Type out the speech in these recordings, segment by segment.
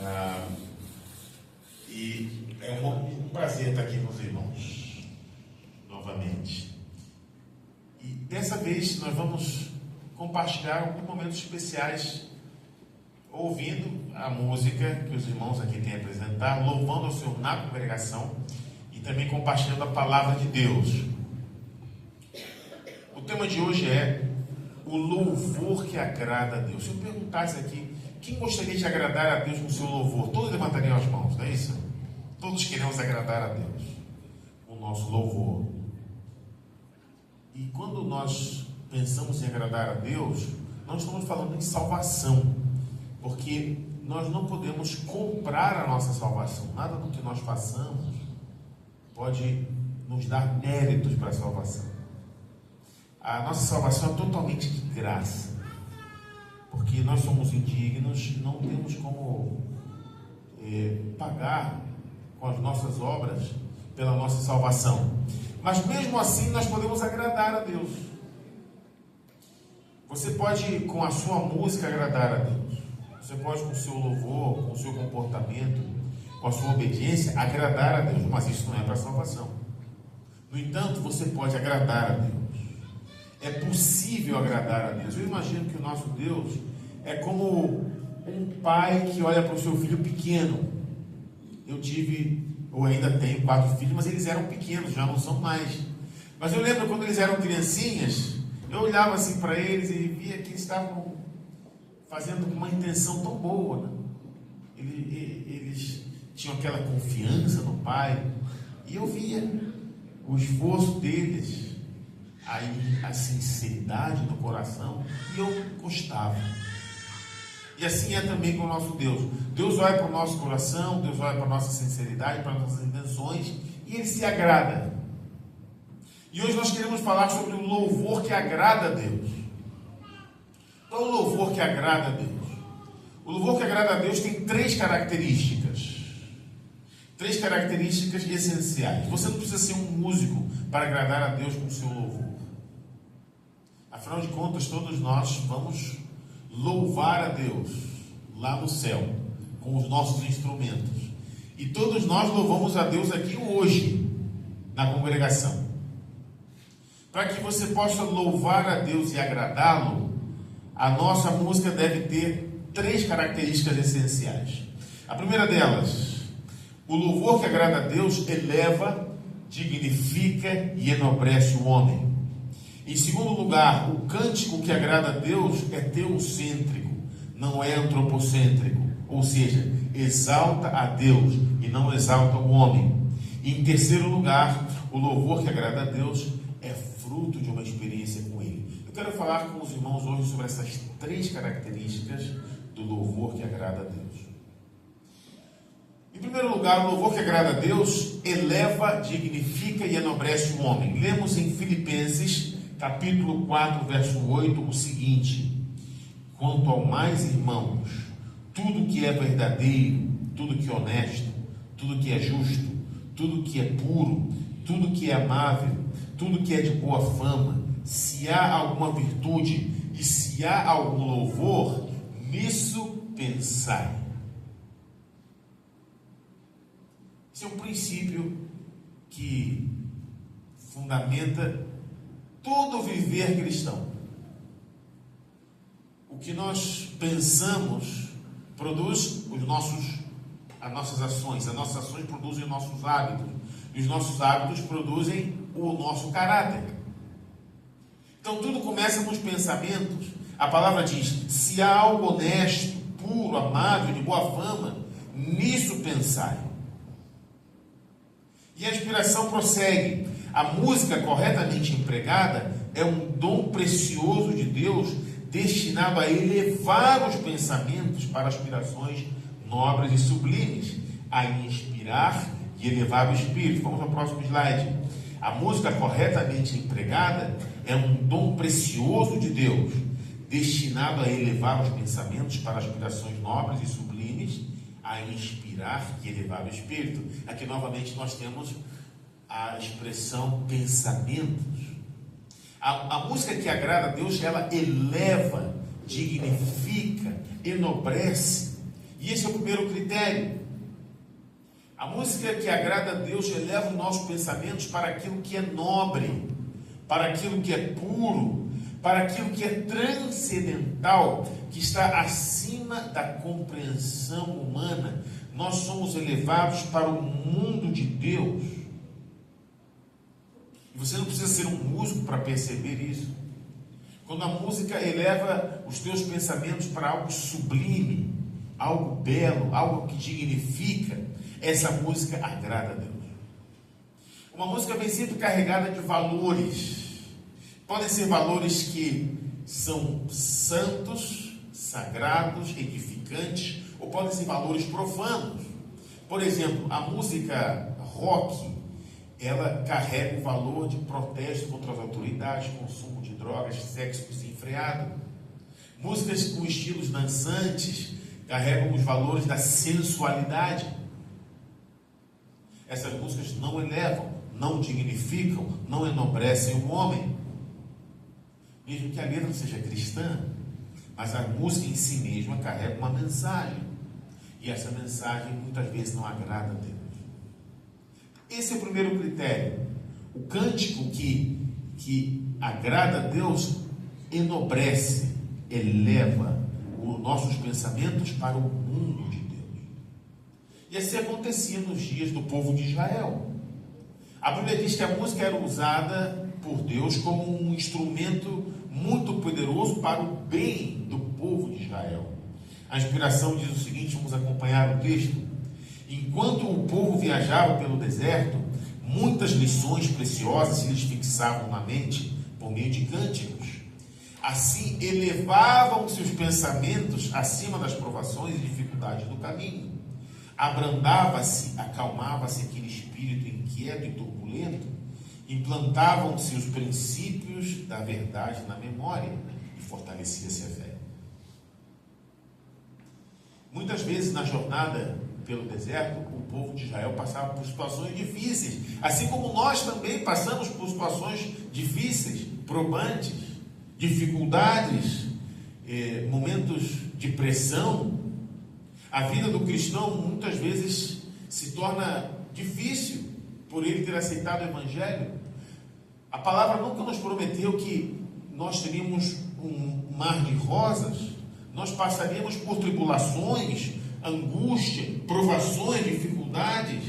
Ah, e é um prazer estar aqui com os irmãos novamente. E dessa vez nós vamos compartilhar alguns momentos especiais, ouvindo a música que os irmãos aqui têm a apresentar, louvando ao Senhor na congregação e também compartilhando a palavra de Deus. O tema de hoje é o louvor que agrada a Deus. Se eu perguntasse aqui, quem gostaria de agradar a Deus com o seu louvor? Todos levantariam as mãos, não é isso? Todos queremos agradar a Deus com o nosso louvor. E quando nós pensamos em agradar a Deus, nós estamos falando em salvação, porque nós não podemos comprar a nossa salvação. Nada do que nós façamos pode nos dar méritos para a salvação. A nossa salvação é totalmente de graça, porque nós somos indignos e não temos como pagar com as nossas obras pela nossa salvação. Mas mesmo assim nós podemos agradar a Deus. Você pode, com a sua música, agradar a Deus. Você pode, com o seu louvor, com o seu comportamento, com a sua obediência, agradar a Deus. Mas isso não é para a salvação. No entanto, você pode agradar a Deus. É possível agradar a Deus. Eu imagino que o nosso Deus é como um pai que olha para o seu filho pequeno. Eu ainda tenho 4 filhos, mas eles eram pequenos, já não são mais. Mas eu lembro quando eles eram criancinhas, eu olhava assim para eles e via que eles estavam fazendo com uma intenção tão boa, né? Eles tinham aquela confiança no pai, e eu via o esforço deles, a sinceridade no coração, e eu gostava. E assim é também com o nosso Deus. Deus olha para o nosso coração, Deus olha para a nossa sinceridade, para as nossas intenções, e Ele se agrada. E hoje nós queremos falar sobre o louvor que agrada a Deus. Qual é o louvor que agrada a Deus? O louvor que agrada a Deus tem 3 características. 3 características essenciais. Você não precisa ser um músico para agradar a Deus com o seu louvor. Afinal de contas, todos nós vamos louvar a Deus lá no céu com os nossos instrumentos. E todos nós louvamos a Deus aqui hoje na congregação. Para que você possa louvar a Deus e agradá-lo, a nossa música deve ter 3 características essenciais. A primeira delas, o louvor que agrada a Deus eleva, dignifica e enobrece o homem. Em segundo lugar, o cântico que agrada a Deus é teocêntrico, não é antropocêntrico, ou seja, exalta a Deus e não exalta o homem. E em terceiro lugar, o louvor que agrada a Deus é fruto de uma experiência com Ele. Eu quero falar com os irmãos hoje sobre essas 3 características do louvor que agrada a Deus. Em primeiro lugar, o louvor que agrada a Deus eleva, dignifica e enobrece o homem. Lemos em Filipenses capítulo 4, verso 8, o seguinte: quanto ao mais, irmãos, tudo que é verdadeiro, tudo que é honesto, tudo que é justo, tudo que é puro, tudo que é amável, tudo que é de boa fama, se há alguma virtude e se há algum louvor, nisso pensai. Esse é um princípio que fundamenta todo o viver cristão. O que nós pensamos produz as nossas ações. As nossas ações produzem os nossos hábitos. E os nossos hábitos produzem o nosso caráter. Então tudo começa nos pensamentos. A palavra diz: se há algo honesto, puro, amável, de boa fama, nisso pensai. E a inspiração prossegue. A música corretamente empregada é um dom precioso de Deus, destinado a elevar os pensamentos para aspirações nobres e sublimes, a inspirar e elevar o espírito. Vamos ao próximo slide. A música corretamente empregada é um dom precioso de Deus, destinado a elevar os pensamentos para aspirações nobres e sublimes, a inspirar e elevar o espírito. Aqui novamente nós temos a expressão pensamentos. A música que agrada a Deus, ela eleva, dignifica, enobrece E esse é o primeiro critério. A música que agrada a Deus eleva os nossos pensamentos para aquilo que é nobre, para aquilo que é puro, para aquilo que é transcendental, que está acima da compreensão humana. Nós somos elevados para o mundo de Deus. E você não precisa ser um músico para perceber isso. Quando a música eleva os teus pensamentos para algo sublime, algo belo, algo que dignifica, essa música agrada a Deus. Uma música vem sempre carregada de valores. Podem ser valores que são santos, sagrados, edificantes, ou podem ser valores profanos. Por exemplo, a música rock, ela carrega o valor de protesto contra as autoridades, consumo de drogas, sexo desenfreado. Músicas com estilos dançantes carregam os valores da sensualidade. Essas músicas não elevam, não dignificam, não enobrecem o homem. Mesmo que a letra seja cristã, mas a música em si mesma carrega uma mensagem. E essa mensagem muitas vezes não agrada a Deus. Esse é o primeiro critério. O cântico que agrada a Deus enobrece, eleva os nossos pensamentos para o mundo de Deus. E assim acontecia nos dias do povo de Israel. A Bíblia diz que a música era usada por Deus como um instrumento muito poderoso para o bem do povo de Israel. A inspiração diz o seguinte, vamos acompanhar o texto. Enquanto o povo viajava pelo deserto, muitas lições preciosas se lhes fixavam na mente por meio de cânticos. Assim, elevavam seus pensamentos acima das provações e dificuldades do caminho. Abrandava-se, acalmava-se aquele espírito inquieto e turbulento. Implantavam-se os princípios da verdade na memória e fortalecia-se a fé. Muitas vezes na jornada pelo deserto, o povo de Israel passava por situações difíceis, assim como nós também passamos por situações difíceis, probantes, dificuldades, momentos de pressão. A vida do cristão muitas vezes se torna difícil por ele ter aceitado o Evangelho. A palavra nunca nos prometeu que nós teríamos um mar de rosas. Nós passaríamos por tribulações, angústia, provações, dificuldades.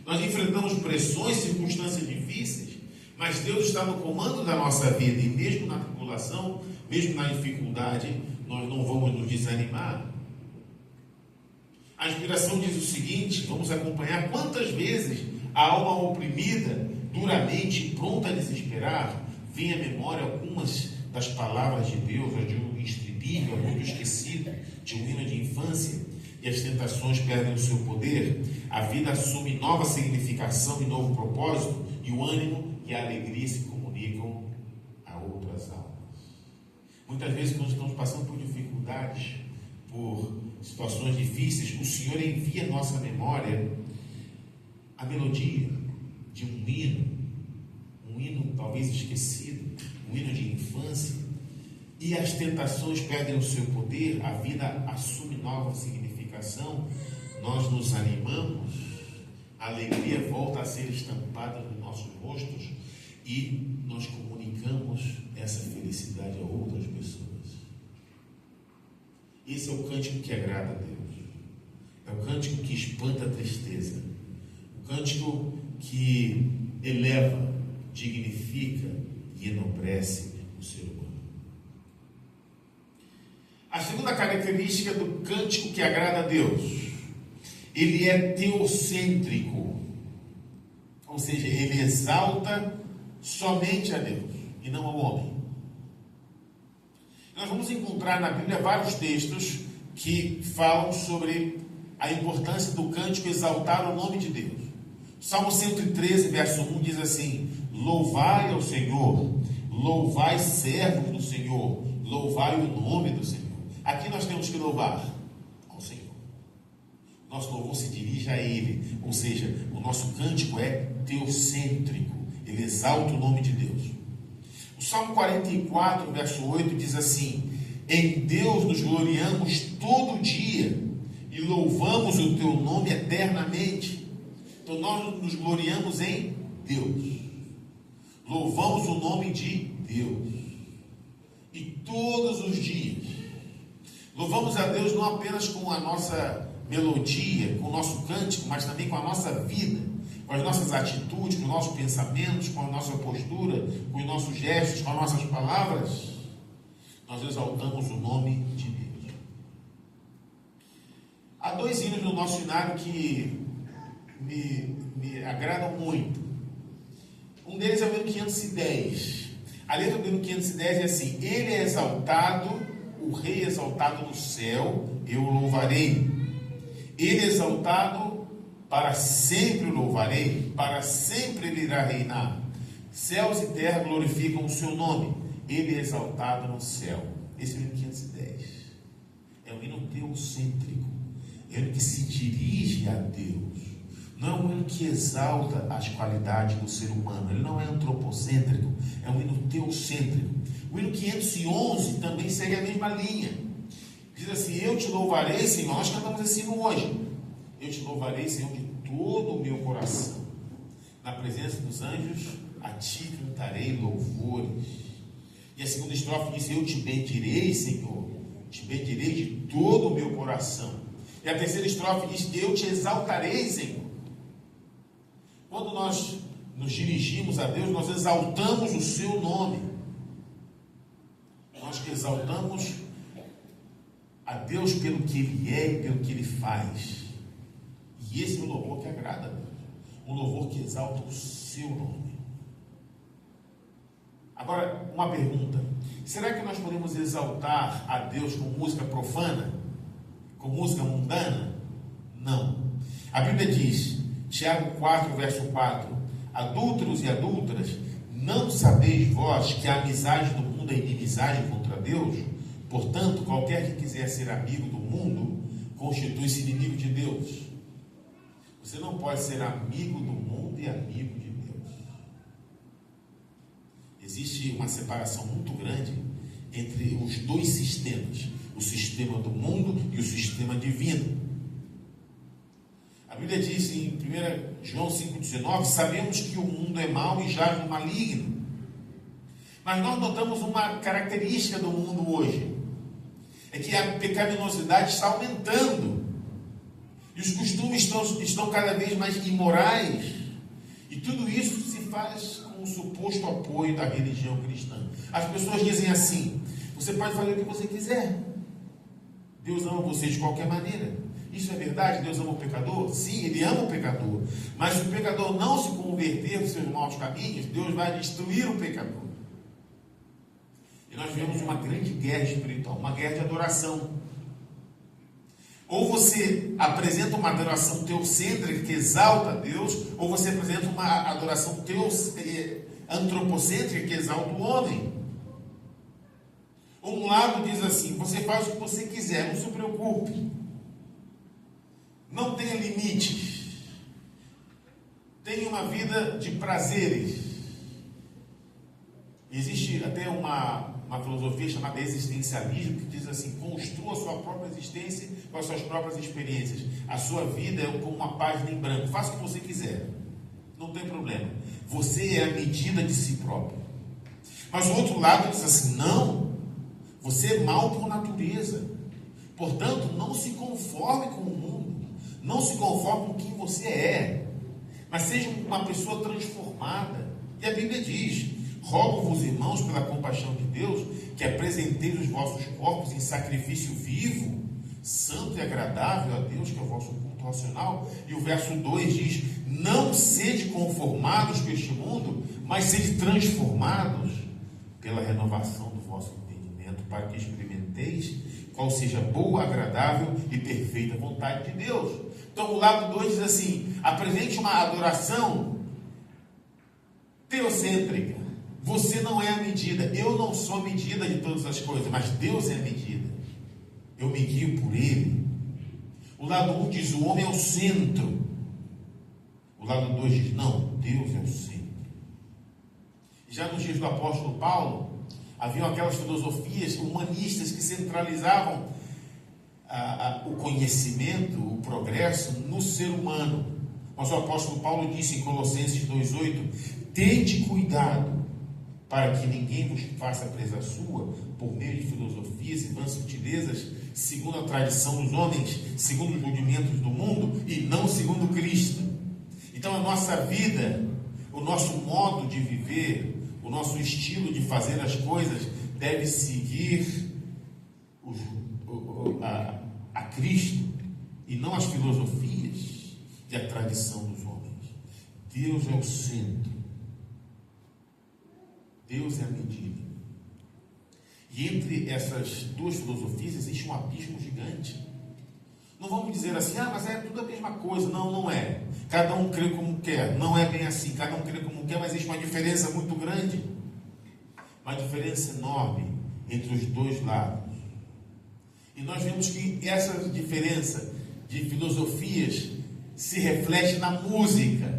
Nós enfrentamos pressões, circunstâncias difíceis, mas Deus está no comando da nossa vida, e mesmo na tribulação, mesmo na dificuldade, nós não vamos nos desanimar. A inspiração diz o seguinte, vamos acompanhar quantas vezes a alma oprimida, duramente pronta a desesperar, vem à memória algumas das palavras de Deus, de um estribilho, muito esquecido, de um hino de infância, e as tentações perdem o seu poder, a vida assume nova significação e novo propósito, e o ânimo e a alegria se comunicam a outras almas. Muitas vezes, quando estamos passando por dificuldades, por situações difíceis, o Senhor envia à nossa memória a melodia de um hino talvez esquecido, um hino de infância, e as tentações perdem o seu poder, a vida assume nova significação, nós nos animamos, a alegria volta a ser estampada nos nossos rostos e nós comunicamos essa felicidade a outras pessoas. Esse é o cântico que agrada a Deus, é o cântico que espanta a tristeza, o cântico que eleva, dignifica e enobrece o ser humano. A segunda característica do cântico que agrada a Deus, ele é teocêntrico, ou seja, ele exalta somente a Deus e não ao homem. Nós vamos encontrar na Bíblia vários textos que falam sobre a importância do cântico exaltar o nome de Deus. Salmo 113, verso 1 diz assim: louvai ao Senhor, louvai servos do Senhor, louvai o nome do Senhor. Aqui nós temos que louvar ao Senhor. Nosso louvor se dirige a Ele, ou seja, o nosso cântico é teocêntrico, ele exalta o nome de Deus. O Salmo 44, verso 8 diz assim: em Deus nos gloriamos todo dia e louvamos o teu nome eternamente. Então nós nos gloriamos em Deus. Louvamos o nome de Deus. E todos os dias. Louvamos a Deus não apenas com a nossa melodia, com o nosso cântico, mas também com a nossa vida, com as nossas atitudes, com os nossos pensamentos, com a nossa postura, com os nossos gestos, com as nossas palavras. Nós exaltamos o nome de Deus. Há dois hinos no nosso hinário que me agradam muito. Um deles é o hino 510. A letra do hino 510 é assim: Ele é exaltado, o Rei exaltado no céu, eu o louvarei. Ele é exaltado, para sempre o louvarei, para sempre ele irá reinar. Céus e terra glorificam o seu nome. Ele é exaltado no céu. Esse é o hino 510. É um hino teocêntrico. É um hino que se dirige a Deus. Não é um hino que exalta as qualidades do ser humano. Ele não é antropocêntrico. É um hino teocêntrico. O hino 511 também segue a mesma linha. Diz assim: eu te louvarei, Senhor. Nós cantamos esse hino hoje. Eu te louvarei, Senhor, de todo o meu coração. Na presença dos anjos, a ti cantarei louvores. E a segunda estrofe diz: eu te bendirei, Senhor. Te bendirei de todo o meu coração. E a terceira estrofe diz: eu te exaltarei, Senhor. Quando nós nos dirigimos a Deus, nós exaltamos o seu nome. Nós que exaltamos a Deus pelo que Ele é e pelo que Ele faz. E esse é o louvor que agrada a Deus. Um louvor que exalta o seu nome. Agora, uma pergunta: será que nós podemos exaltar a Deus com música profana? Com música mundana? Não. A Bíblia diz, Tiago 4, verso 4: adúlteros e adúlteras, não sabeis vós que a amizade do mundo é inimizade contra Deus? Portanto, qualquer que quiser ser amigo do mundo, constitui-se inimigo de Deus. Você não pode ser amigo do mundo e amigo de Deus. Existe uma separação muito grande entre os dois sistemas: o sistema do mundo e o sistema divino. A Bíblia diz em 1 João 5,19: sabemos que o mundo é mau e jaz no maligno. Mas nós notamos uma característica do mundo hoje: é que a pecaminosidade está aumentando. E os costumes estão cada vez mais imorais. E tudo isso se faz com o suposto apoio da religião cristã. As pessoas dizem assim: você pode fazer o que você quiser. Deus ama você de qualquer maneira. Isso é verdade? Deus ama o pecador? Sim, Ele ama o pecador. Mas se o pecador não se converter dos seus maus caminhos, Deus vai destruir o pecador. E nós vivemos uma grande guerra espiritual, uma guerra de adoração. Ou você apresenta uma adoração teocêntrica que exalta a Deus, ou você apresenta uma adoração antropocêntrica que exalta o homem. Um lado diz assim: você faz o que você quiser, não se preocupe, não tenha limites, tenha uma vida de prazeres. Existe até uma filosofia chamada existencialismo, que diz assim: construa a sua própria existência com as suas próprias experiências. A sua vida é como uma página em branco. Faça o que você quiser, não tem problema. Você é a medida de si próprio. Mas o outro lado diz assim: não, você é mau por natureza. Portanto, não se conforme com o mundo, não se conforme com quem você é, mas seja uma pessoa transformada. E a Bíblia diz: rogo-vos, irmãos, pela compaixão de Deus, que apresenteis os vossos corpos em sacrifício vivo, santo e agradável a Deus, que é o vosso culto racional. E o verso 2 diz: não sede conformados com este mundo, mas sede transformados pela renovação do vosso entendimento, para que experimenteis qual seja boa, agradável e perfeita vontade de Deus. Então o lado 2 diz assim: apresente uma adoração teocêntrica. Você não é a medida. Eu não sou a medida de todas as coisas, mas Deus é a medida. Eu me guio por Ele. O lado 1 diz: o homem é o centro. O lado 2 diz: não, Deus é o centro. Já nos dias do apóstolo Paulo, haviam aquelas filosofias humanistas que centralizavam o conhecimento, o progresso no ser humano. Mas o apóstolo Paulo disse em Colossenses 2,8: tende cuidado para que ninguém vos faça presa sua por meio de filosofias e vãs sutilezas, segundo a tradição dos homens, segundo os rudimentos do mundo e não segundo Cristo. Então a nossa vida, o nosso modo de viver, o nosso estilo de fazer as coisas deve seguir a Cristo e não as filosofias e a tradição dos homens. Deus é o centro. Deus é a medida. E entre essas duas filosofias existe um abismo gigante. Não vamos dizer assim, mas é tudo a mesma coisa. Não, não é. Cada um crê como quer. Não é bem assim. Cada um crê como quer, mas existe uma diferença muito grande. Uma diferença enorme entre os dois lados. E nós vemos que essa diferença de filosofias se reflete na música.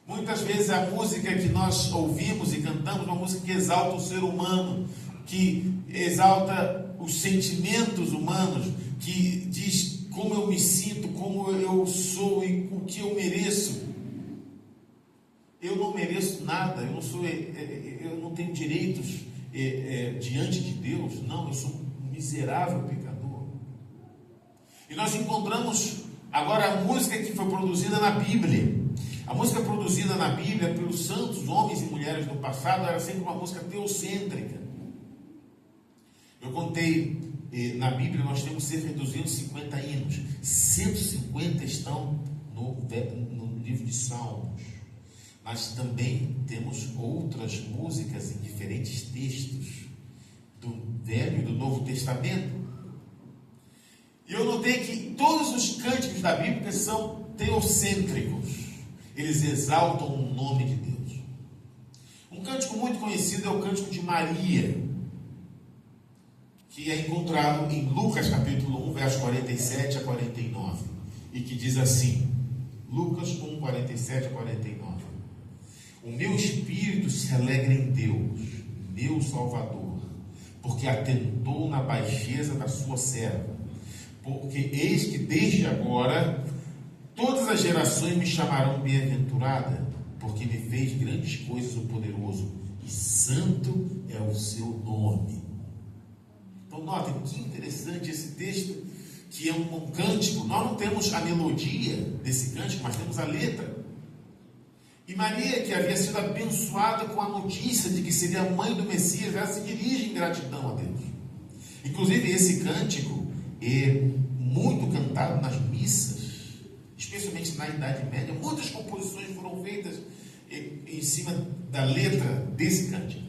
Muitas vezes a música que nós ouvimos e cantamos é uma música que exalta o ser humano, que exalta os sentimentos humanos, que diz como eu me sinto, como eu sou e o que eu mereço. Eu não mereço nada, eu não tenho direitos diante de Deus. Não, eu sou um miserável pecador. E nós encontramos agora a música que foi produzida na Bíblia. A música produzida na Bíblia pelos santos homens e mulheres do passado era sempre uma música teocêntrica. Eu contei, na Bíblia nós temos cerca de 250 hinos. 150 estão no livro de Salmos. Mas também temos outras músicas em diferentes textos do Velho e do Novo Testamento. E eu notei que todos os cânticos da Bíblia são teocêntricos. Eles exaltam o nome de Deus. Um cântico muito conhecido é o cântico de Maria, que é encontrado em Lucas capítulo 1, versos 47 a 49, e que diz assim, Lucas 1, 47 a 49: o meu espírito se alegra em Deus, meu Salvador, porque atentou na baixeza da sua serva, porque eis que desde agora todas as gerações me chamarão bem-aventurada, porque me fez grandes coisas o poderoso, e santo é o seu nome. Então notem que interessante esse texto, que é um cântico. Nós não temos a melodia desse cântico, mas temos a letra. E Maria, que havia sido abençoada com a notícia de que seria a mãe do Messias, ela se dirige em gratidão a Deus. Inclusive esse cântico é muito cantado nas missas, especialmente na Idade Média. Muitas composições foram feitas em cima da letra desse cântico.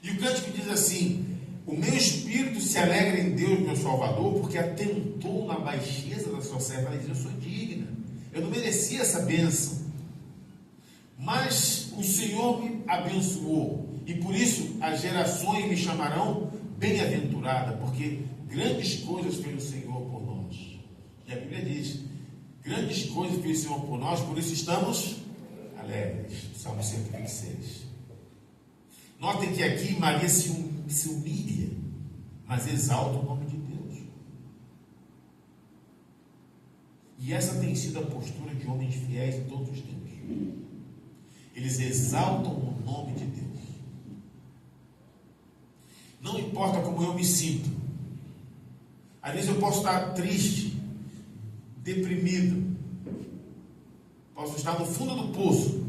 E o cântico diz assim: o meu espírito se alegra em Deus, meu Salvador, porque atentou na baixeza da sua serva. Ela diz: eu sou digna, eu não merecia essa bênção, mas o Senhor me abençoou, e por isso as gerações me chamarão bem-aventurada, porque grandes coisas fez o Senhor por nós. E a Bíblia diz: grandes coisas fez o Senhor por nós, por isso estamos alegres. Salmo 126. Notem que aqui Maria se humilha, mas exalta o nome de Deus. E essa tem sido a postura de homens fiéis em todos os tempos. Eles exaltam o nome de Deus. Não importa como eu me sinto. Às vezes eu posso estar triste, deprimido, posso estar no fundo do poço,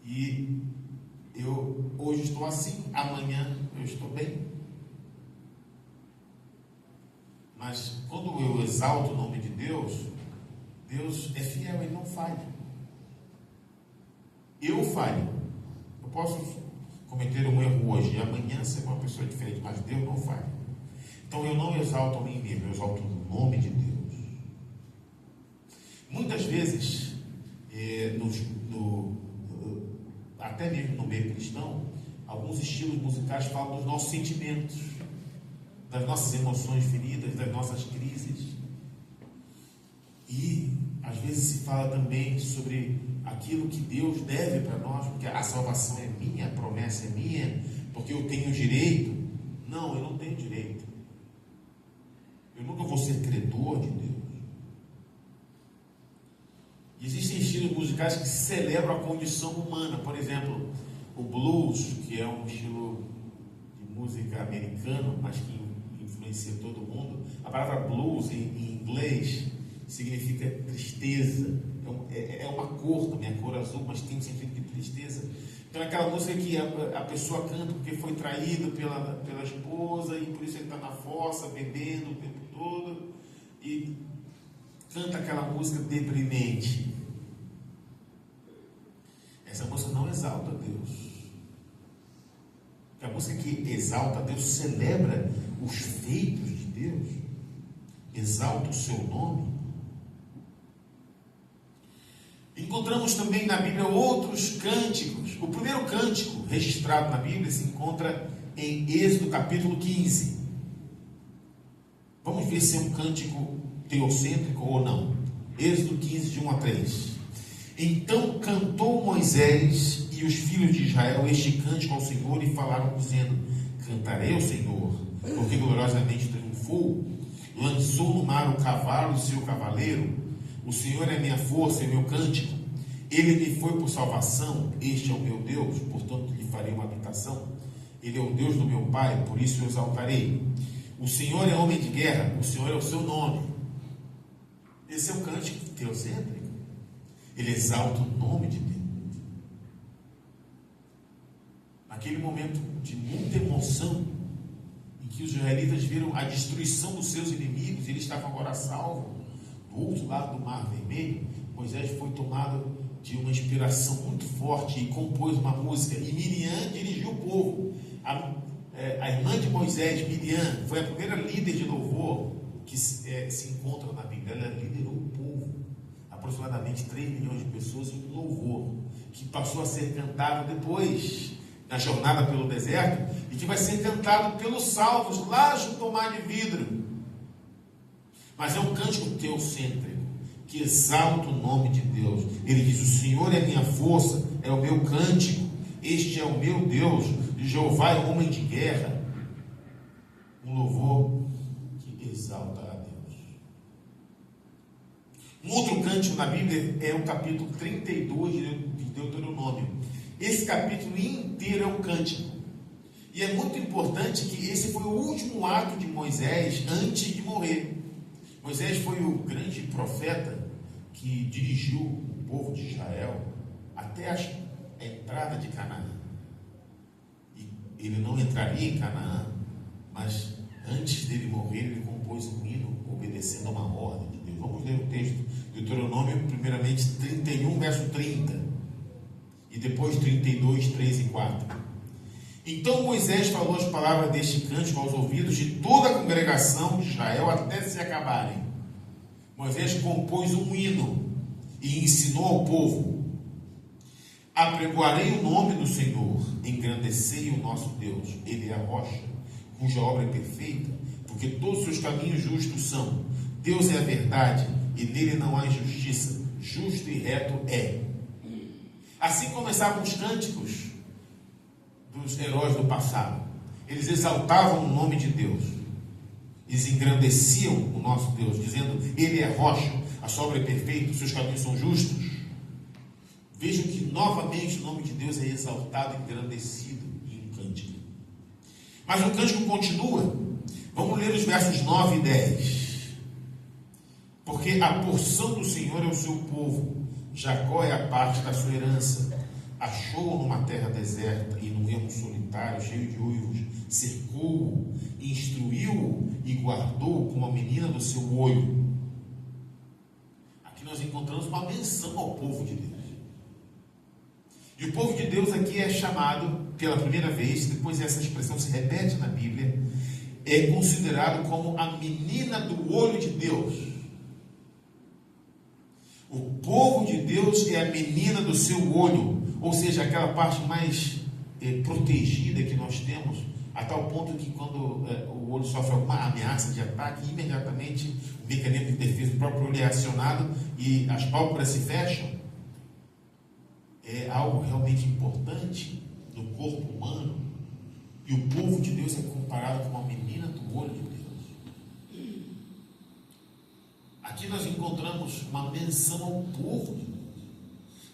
e eu hoje estou assim, amanhã eu estou bem. Mas quando eu exalto o nome de Deus, Deus é fiel, Ele não falha. Eu falho. Eu posso cometer um erro hoje e amanhã ser uma pessoa diferente, mas Deus não falha. Então eu não exalto a mim mesmo, eu exalto o nome de Deus. Muitas vezes, até mesmo no meio cristão, alguns estilos musicais falam dos nossos sentimentos, das nossas emoções feridas, das nossas crises. E às vezes se fala também sobre aquilo que Deus deve para nós, porque a salvação é minha, a promessa é minha, porque eu tenho direito. Não, eu não tenho direito. Eu nunca vou ser credor de Deus. Existem estilos musicais que celebram a condição humana. Por exemplo, o blues, que é um estilo de música americano, mas que influencia todo mundo. A palavra blues em inglês significa tristeza. É uma cor também, a cor azul, mas tem um sentido de tristeza. Então é aquela música que a pessoa canta porque foi traído pela esposa e por isso ele está na fossa, bebendo o tempo todo e canta aquela música deprimente. Essa música não exalta Deus. A música que exalta Deus celebra os feitos de Deus, exalta o seu nome. Encontramos também na Bíblia outros cânticos. O primeiro cântico registrado na Bíblia se encontra em Êxodo capítulo 15. Vamos ver se é um cântico teocêntrico ou não. Êxodo 15, de 1 a 3. Então cantou Moisés e os filhos de Israel este cântico ao Senhor e falaram dizendo: cantarei ao Senhor, porque gloriosamente triunfou, lançou no mar o cavalo e seu cavaleiro. O Senhor é minha força e meu cântico. Ele me foi por salvação. Este é o meu Deus, portanto lhe farei uma habitação. Ele é o Deus do meu pai, por isso o exaltarei. O Senhor é homem de guerra, o Senhor é o seu nome. Esse é um cântico teocêntrico. Ele exalta o nome de Deus. Naquele momento de muita emoção, em que os israelitas viram a destruição dos seus inimigos, eles estavam agora salvos. Do outro lado do Mar Vermelho, Moisés foi tomado de uma inspiração muito forte e compôs uma música. E Miriam dirigiu o povo. A irmã de Moisés, Miriam, foi a primeira líder de louvor que se encontra na Bíblia. Ela liderou o povo, aproximadamente 3 milhões de pessoas, em louvor, que passou a ser cantado depois, na jornada pelo deserto, e que vai ser cantado pelos salvos lá junto ao Mar de Vidro. Mas é um cântico teocêntrico, que exalta o nome de Deus. Ele diz: o Senhor é minha força, é o meu cântico, este é o meu Deus, Jeová é homem de guerra. Um louvor que exalta a Deus. Um outro cântico na Bíblia é o capítulo 32 de Deuteronômio. Esse capítulo inteiro é um cântico. E é muito importante que esse foi o último ato de Moisés antes de morrer. Moisés foi o grande profeta que dirigiu o povo de Israel até a entrada de Canaã. E ele não entraria em Canaã, mas antes dele morrer, ele compôs um hino obedecendo a uma ordem de Deus. Vamos ler o texto de Deuteronômio, primeiramente 31, verso 30, e depois 32, 3 e 4. Então Moisés falou as palavras deste cântico aos ouvidos de toda a congregação de Israel até se acabarem. Moisés compôs um hino e ensinou ao povo: apregoarei o nome do Senhor, engrandecei o nosso Deus. Ele é a rocha, cuja obra é perfeita, porque todos os seus caminhos justos são. Deus é a verdade, e nele não há injustiça. Justo e reto é. Assim começavam os cânticos dos heróis do passado. Eles exaltavam o nome de Deus, eles engrandeciam o nosso Deus, dizendo: ele é rocha, a sua obra é perfeita, os seus caminhos são justos. Vejam que novamente o nome de Deus é exaltado e engrandecido em um cântico. Mas o cântico continua. Vamos ler os versos 9 e 10. Porque a porção do Senhor é o seu povo, Jacó é a parte da sua herança. Achou-o numa terra deserta e num ermo solitário, cheio de uivos. Cercou-o, instruiu-o e guardou como a menina do seu olho. Aqui nós encontramos uma menção ao povo de Deus. E o povo de Deus aqui é chamado pela primeira vez, depois essa expressão se repete na Bíblia, é considerado como a menina do olho de Deus. O povo de Deus é a menina do seu olho, ou seja, aquela parte mais protegida que nós temos, a tal ponto que quando o olho sofre alguma ameaça de ataque, imediatamente o mecanismo de defesa do próprio olho é acionado e as pálpebras se fecham. É algo realmente importante no corpo humano, e o povo de Deus é comparado com uma menina do olho de Deus. Aqui nós encontramos uma menção ao povo de Deus.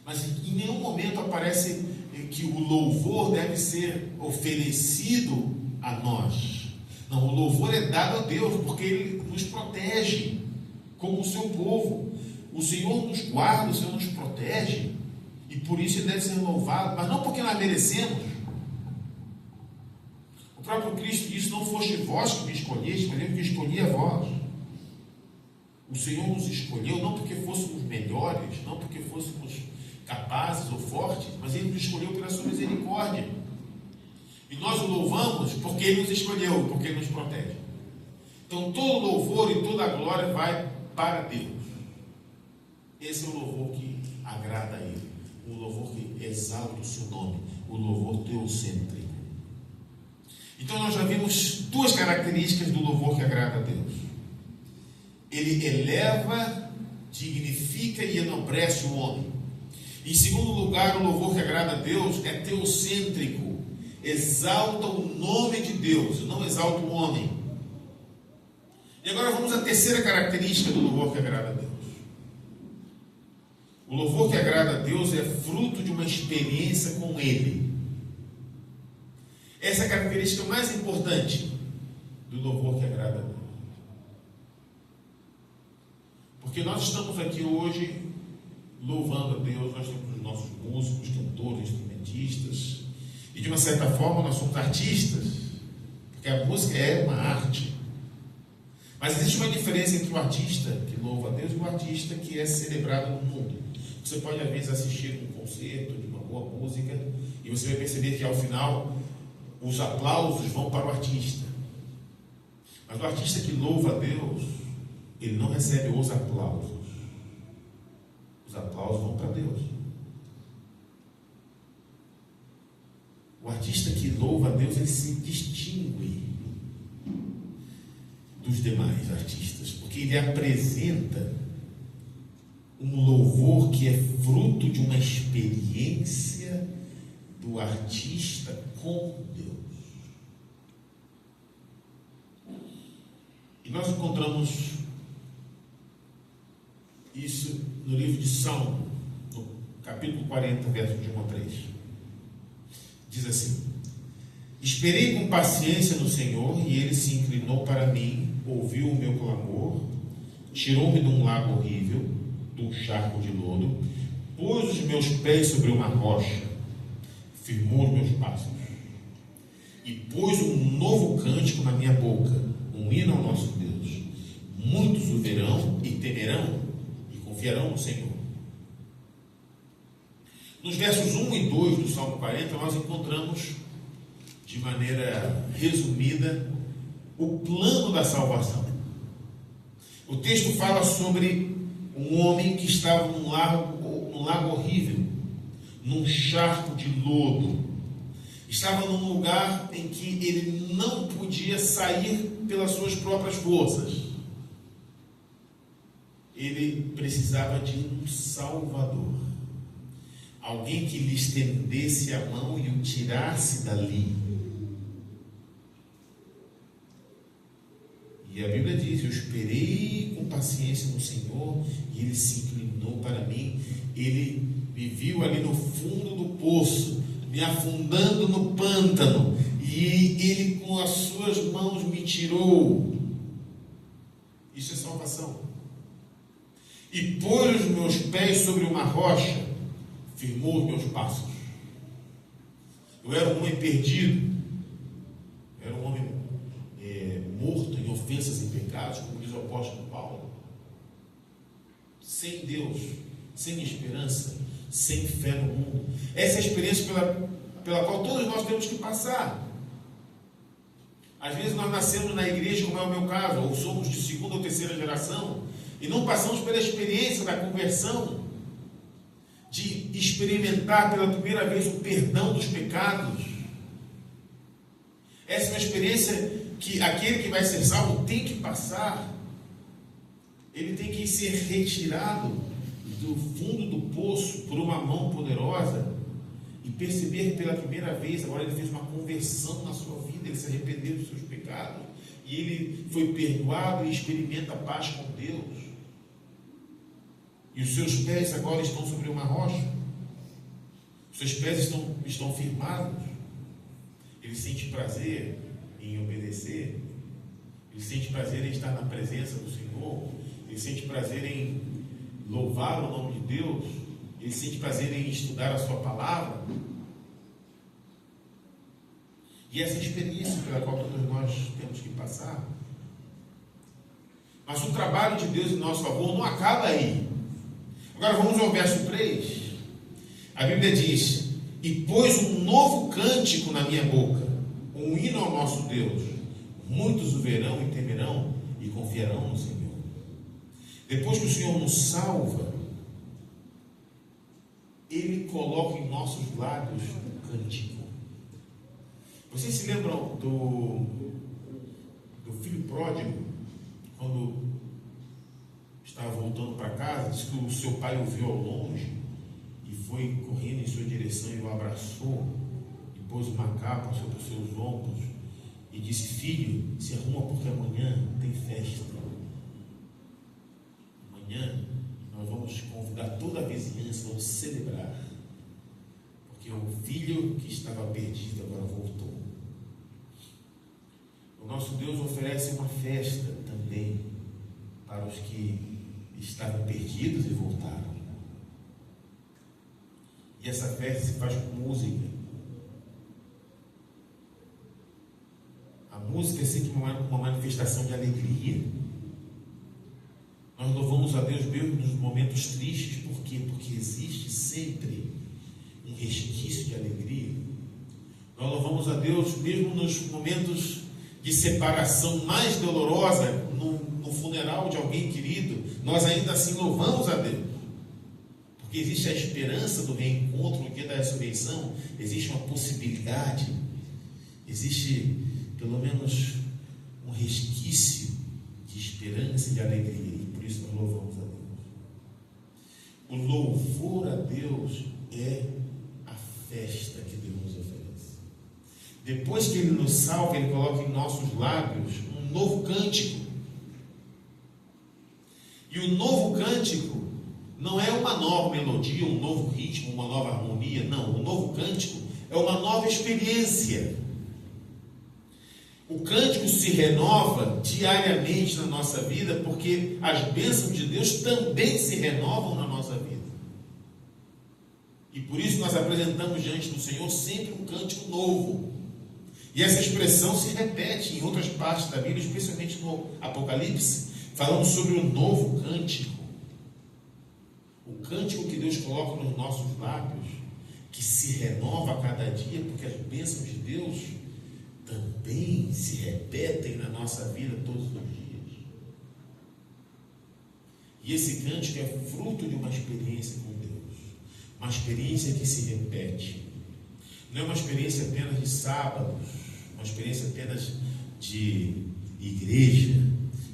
Mas em nenhum momento aparece que o louvor deve ser oferecido a nós. Não, o louvor é dado a Deus, porque Ele nos protege como o seu povo. O Senhor nos guarda, o Senhor nos protege, e por isso Ele deve ser louvado, mas não porque nós merecemos. O próprio Cristo disse: não foste vós que me escolheste, mas eu que escolhi a vós. O Senhor nos escolheu não porque fôssemos melhores, não porque fôssemos capazes ou fortes, mas Ele nos escolheu pela sua misericórdia. E nós o louvamos porque Ele nos escolheu, porque Ele nos protege. Então todo louvor e toda a glória vai para Deus. Esse é o louvor que agrada a Ele, o louvor que exalta o seu nome, o louvor teocêntrico. Então nós já vimos duas características do louvor que agrada a Deus. Ele eleva, dignifica e enobrece o homem. Em segundo lugar, o louvor que agrada a Deus é teocêntrico, exalta o nome de Deus, não exalta o homem. E agora vamos à terceira característica do louvor que agrada a Deus. O louvor que agrada a Deus é fruto de uma experiência com Ele. Essa é a característica mais importante do louvor que agrada a Deus. Porque nós estamos aqui hoje louvando a Deus, nós temos os nossos músicos, cantores, instrumentistas, e de uma certa forma nós somos artistas, porque a música é uma arte. Mas existe uma diferença entre o artista que louva a Deus e o artista que é celebrado no mundo. Você pode às vezes assistir um concerto de uma boa música e você vai perceber que ao final os aplausos vão para o artista. Mas o artista que louva a Deus, ele não recebe os aplausos. Os aplausos vão para Deus. O artista que louva a Deus, ele se distingue dos demais artistas, porque ele apresenta um louvor que é fruto de uma experiência do artista com Deus. E nós encontramos isso no livro de Salmo, no capítulo 40, versos de 1 a 3. Diz assim: esperei com paciência no Senhor, e Ele se inclinou para mim, ouviu o meu clamor, tirou-me de um lago horrível, de um charco de lodo, pôs os meus pés sobre uma rocha, firmou os meus passos, e pôs um novo cântico na minha boca, um hino ao nosso Deus. Muitos o verão e temerão, e confiarão no Senhor. Nos versos 1 e 2 do Salmo 40, nós encontramos, de maneira resumida, o plano da salvação. O texto fala sobre um homem que estava num lago horrível, num charco de lodo. Estava num lugar em que ele não podia sair pelas suas próprias forças. Ele precisava de um Salvador. Alguém que lhe estendesse a mão e o tirasse dali. E a Bíblia diz: eu esperei com paciência no Senhor, e Ele se inclinou para mim. Ele me viu ali no fundo do poço, me afundando no pântano, e Ele com as suas mãos me tirou. Isso é salvação. E pôs os meus pés sobre uma rocha, firmou os meus passos. Eu era um homem perdido, era um homem morto em ofensas e pecados, como diz o apóstolo Paulo, sem Deus, sem esperança, sem fé no mundo. Essa é a experiência pela qual todos nós temos que passar. Às vezes nós nascemos na igreja, como é o meu caso, ou somos de segunda ou terceira geração, e não passamos pela experiência da conversão, de experimentar pela primeira vez o perdão dos pecados. Essa é uma experiência que aquele que vai ser salvo tem que passar. Ele tem que ser retirado do fundo do poço por uma mão poderosa e perceber que pela primeira vez agora ele fez uma conversão na sua vida. vida, ele se arrependeu dos seus pecados, e ele foi perdoado e experimenta a paz com Deus. E os seus pés agora estão sobre uma rocha. Os seus pés estão firmados. Ele sente prazer em obedecer. Ele sente prazer em estar na presença do Senhor. Ele sente prazer em louvar o nome de Deus. Ele sente prazer em estudar a sua palavra. E essa experiência pela qual todos nós temos que passar. Mas o trabalho de Deus em nosso favor não acaba aí. Agora vamos ao verso 3. A Bíblia diz: e pôs um novo cântico na minha boca, um hino ao nosso Deus. Muitos o verão e temerão e confiarão no Senhor. Depois que o Senhor nos salva, Ele coloca em nossos lábios um cântico. Vocês se lembram do filho pródigo, quando estava voltando para casa, disse que o seu pai o viu ao longe e foi correndo em sua direção e o abraçou e pôs uma capa sobre os seus ombros e disse: filho, se arruma porque amanhã tem festa. Amanhã nós vamos convidar toda a vizinhança, vamos celebrar, porque o filho que estava perdido agora voltou. O nosso Deus oferece uma festa também para os que estavam perdidos e voltaram. E essa festa se faz com música. A música é sempre uma manifestação de alegria. Nós louvamos a Deus mesmo nos momentos tristes. Por quê? Porque existe sempre um resquício de alegria. Nós louvamos a Deus mesmo nos momentos de separação mais dolorosa, no funeral de alguém querido. Nós ainda assim louvamos a Deus. Porque existe a esperança do reencontro, no dia da ressurreição. Existe uma possibilidade. Existe pelo menos um resquício de esperança e de alegria. E por isso nós louvamos a Deus. O louvor a Deus é a festa que Deus nos oferece. Depois que Ele nos salva, Ele coloca em nossos lábios um novo cântico. E o novo cântico não é uma nova melodia, um novo ritmo, uma nova harmonia. Não, o novo cântico é uma nova experiência. O cântico se renova diariamente na nossa vida, porque as bênçãos de Deus também se renovam na nossa vida. E por isso nós apresentamos diante do Senhor sempre um cântico novo. E essa expressão se repete em outras partes da Bíblia, especialmente no Apocalipse, falando sobre o novo cântico. O cântico que Deus coloca nos nossos lábios, que se renova a cada dia, porque as bênçãos de Deus também se repetem na nossa vida todos os dias. E esse cântico é fruto de uma experiência com Deus, uma experiência que se repete. Não é uma experiência apenas de sábados, uma experiência apenas de igreja,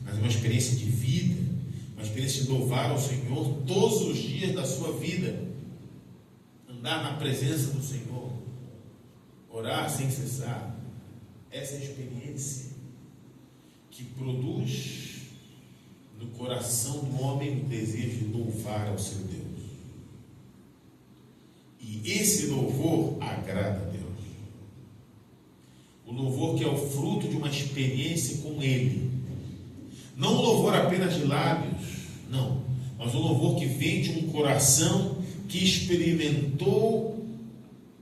mas uma experiência de vida, uma experiência de louvar ao Senhor todos os dias da sua vida, andar na presença do Senhor, orar sem cessar. Essa é a experiência que produz no coração do homem o desejo de louvar ao seu Deus. E esse louvor agrada a Deus. O louvor que é o fruto de uma experiência com Ele. Não um louvor apenas de lábios, não. Mas um louvor que vem de um coração que experimentou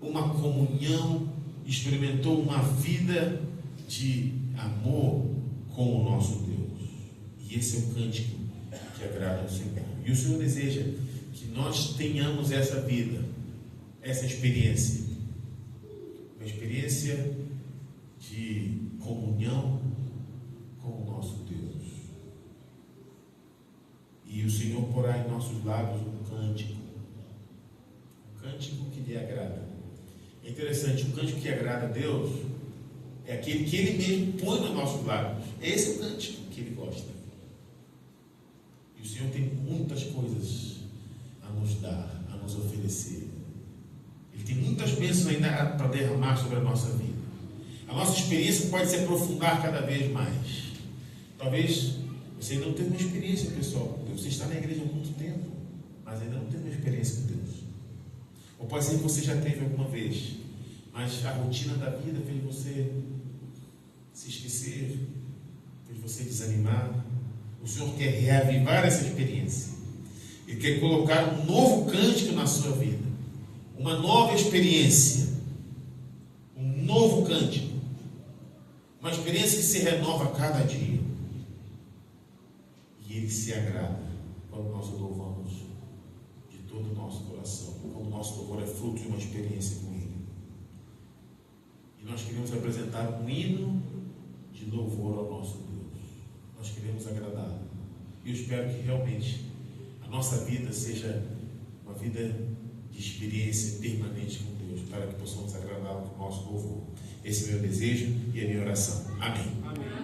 uma comunhão, experimentou uma vida de amor com o nosso Deus. E esse é o cântico que agrada ao Senhor. E o Senhor deseja que nós tenhamos essa vida, essa experiência, uma experiência de comunhão com o nosso Deus. E o Senhor porá em nossos lábios um cântico que lhe agrada. É interessante, o cântico que agrada a Deus é aquele que Ele mesmo põe nos nossos lábios. Esse é o cântico que Ele gosta. E o Senhor tem muitas coisas a nos dar, a nos oferecer. Ele tem muitas bênçãos ainda para derramar sobre a nossa vida. A nossa experiência pode se aprofundar cada vez mais. Talvez você ainda não tenha uma experiência pessoal com Deus. Você está na igreja há muito tempo, mas ainda não tem uma experiência com Deus. Ou pode ser que você já teve alguma vez, mas a rotina da vida fez você se esquecer, fez você desanimar. O Senhor quer reavivar essa experiência. Ele quer colocar um novo cântico na sua vida, uma nova experiência, um novo cântico, uma experiência que se renova a cada dia. E Ele se agrada quando nós o louvamos de todo o nosso coração, quando o nosso louvor é fruto de uma experiência com Ele. E nós queremos apresentar um hino de louvor ao nosso Deus. Nós queremos agradá-lo. E eu espero que realmente a nossa vida seja uma vida de experiência permanente com Deus, para que possamos agradá-lo com o nosso louvor. Esse é o meu desejo e a minha oração. Amém. Amém.